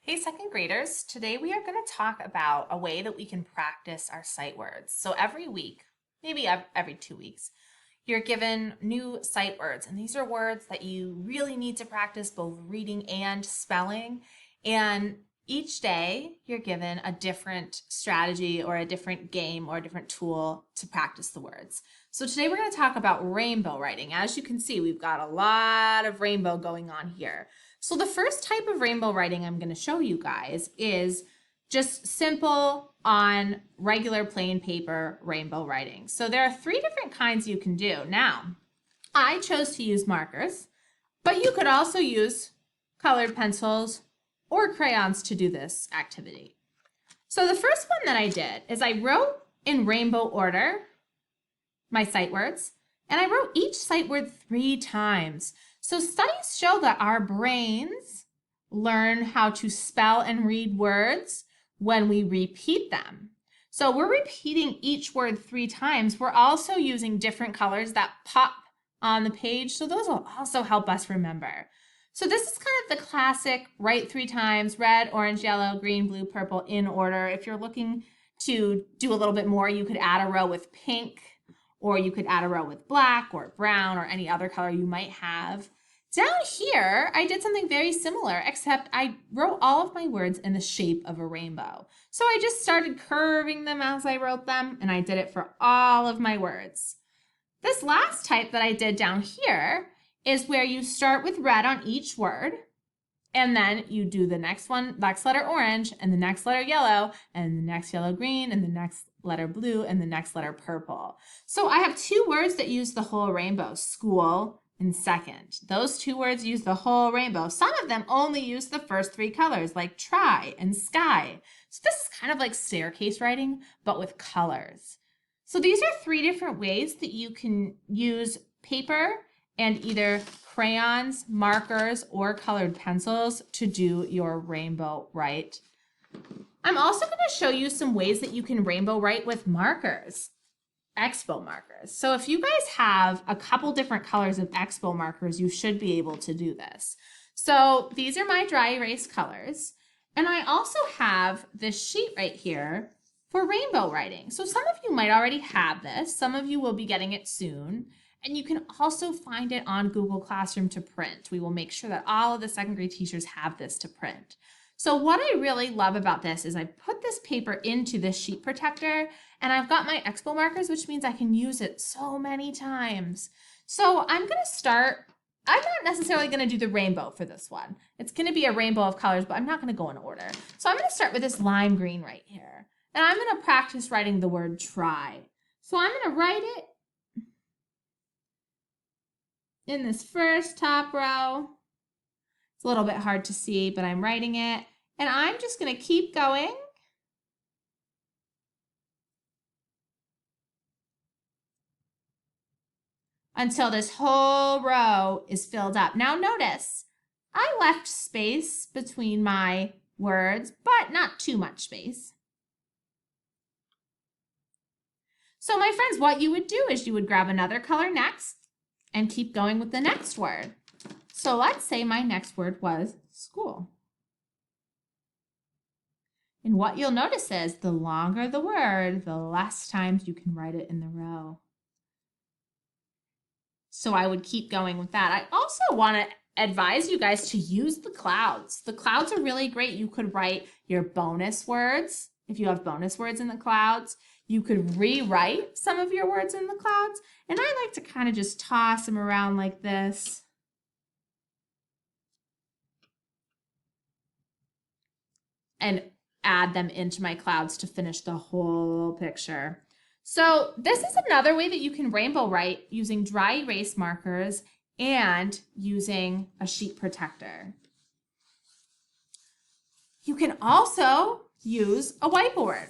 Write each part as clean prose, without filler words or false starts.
Hey, second graders. Today we are going to talk about a way that we can practice our sight words. So every week, maybe every 2 weeks, you're given new sight words. And these are words that you really need to practice both reading and spelling. And each day you're given a different strategy or a different game or a different tool to practice the words. So today we're going to talk about rainbow writing. As you can see, we've got a lot of rainbow going on here. So the first type of rainbow writing I'm going to show you guys is just simple on regular plain paper rainbow writing. So there are 3 different kinds you can do. Now, I chose to use markers, but you could also use colored pencils or crayons to do this activity. So the first one that I did is I wrote in rainbow order my sight words, and I wrote each sight word 3 times. So studies show that our brains learn how to spell and read words when we repeat them. So we're repeating each word 3 times. We're also using different colors that pop on the page, so those will also help us remember. So this is kind of the classic write 3 times, red, orange, yellow, green, blue, purple in order. If you're looking to do a little bit more, you could add a row with pink, or you could add a row with black or brown or any other color you might have. Down here, I did something very similar, except I wrote all of my words in the shape of a rainbow. So I just started curving them as I wrote them, and I did it for all of my words. This last type that I did down here is where you start with red on each word, and then you do the next letter orange, and the next letter yellow, and the next yellow green, and the next letter blue, and the next letter purple. So I have 2 words that use the whole rainbow, school and second. Those 2 words use the whole rainbow. Some of them only use the first 3 colors, like try and sky. So this is kind of like staircase writing, but with colors. So these are 3 different ways that you can use paper and either crayons, markers, or colored pencils to do your rainbow write. I'm also going to show you some ways that you can rainbow write with markers, Expo markers. So if you guys have a couple different colors of Expo markers, you should be able to do this. So these are my dry erase colors. And I also have this sheet right here for rainbow writing. So some of you might already have this. Some of you will be getting it soon. And you can also find it on Google Classroom to print. We will make sure that all of the second grade teachers have this to print. So what I really love about this is I put this paper into this sheet protector, and I've got my Expo markers, which means I can use it so many times. So I'm going to start. I'm not necessarily going to do the rainbow for this one. It's going to be a rainbow of colors, but I'm not going to go in order. So I'm going to start with this lime green right here. And I'm going to practice writing the word try. So I'm going to write it in this first top row. It's a little bit hard to see, but I'm writing it. And I'm just going to keep going until this whole row is filled up. Now notice, I left space between my words, but not too much space. So my friends, what you would do is you would grab another color next and keep going with the next word. So let's say my next word was school. And what you'll notice is the longer the word, the less times you can write it in the row. So I would keep going with that. I also want to advise you guys to use the clouds. The clouds are really great. You could write your bonus words. If you have bonus words in the clouds, you could rewrite some of your words in the clouds. And I like to kind of just toss them around like this. And add them into my clouds to finish the whole picture. So this is another way that you can rainbow write using dry erase markers and using a sheet protector. You can also use a whiteboard.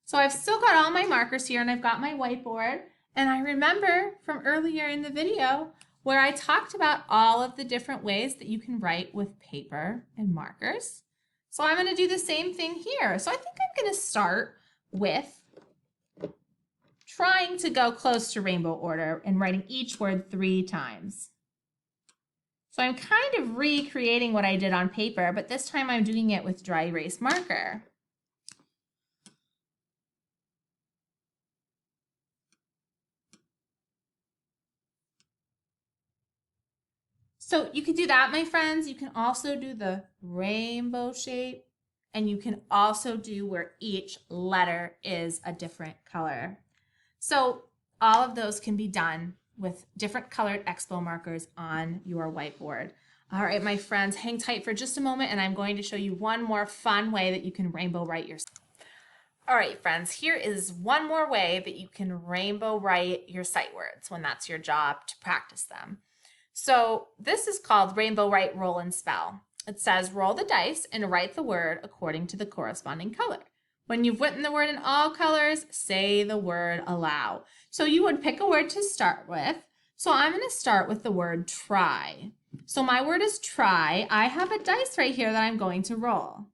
So I've still got all my markers here and I've got my whiteboard. And I remember from earlier in the video where I talked about all of the different ways that you can write with paper and markers. So I'm going to do the same thing here. So I think I'm going to start with trying to go close to rainbow order and writing each word 3 times. So I'm kind of recreating what I did on paper, but this time I'm doing it with dry erase marker. So you could do that, my friends. You can also do the rainbow shape, and you can also do where each letter is a different color. So all of those can be done with different colored expo markers on your whiteboard. All right, my friends, hang tight for just a moment, and I'm going to show you one more fun way that you can rainbow write your. All right, friends, here is one more way that you can rainbow write your sight words when that's your job to practice them. So this is called rainbow write, roll, and spell. It says roll the dice and write the word according to the corresponding color. When you've written the word in all colors, say the word aloud. So you would pick a word to start with. So I'm going to start with the word try. So my word is try. I have a dice right here that I'm going to roll.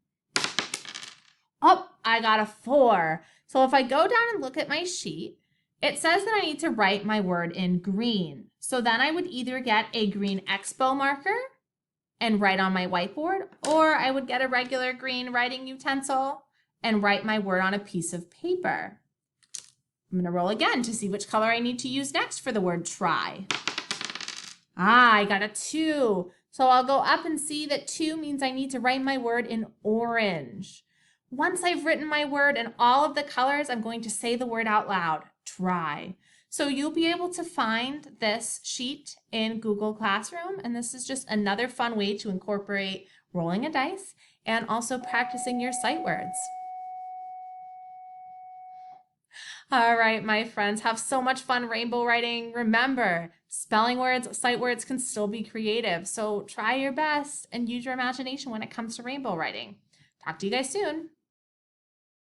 Oh, I got a 4. So if I go down and look at my sheet, it says that I need to write my word in green. So then I would either get a green expo marker and write on my whiteboard, or I would get a regular green writing utensil and write my word on a piece of paper. I'm going to roll again to see which color I need to use next for the word try. I got a 2. So I'll go up and see that 2 means I need to write my word in orange. Once I've written my word in all of the colors, I'm going to say the word out loud, try. So you'll be able to find this sheet in Google Classroom, and this is just another fun way to incorporate rolling a dice and also practicing your sight words. All right, my friends, have so much fun rainbow writing. Remember, spelling words, sight words can still be creative, so try your best and use your imagination when it comes to rainbow writing. Talk to you guys soon.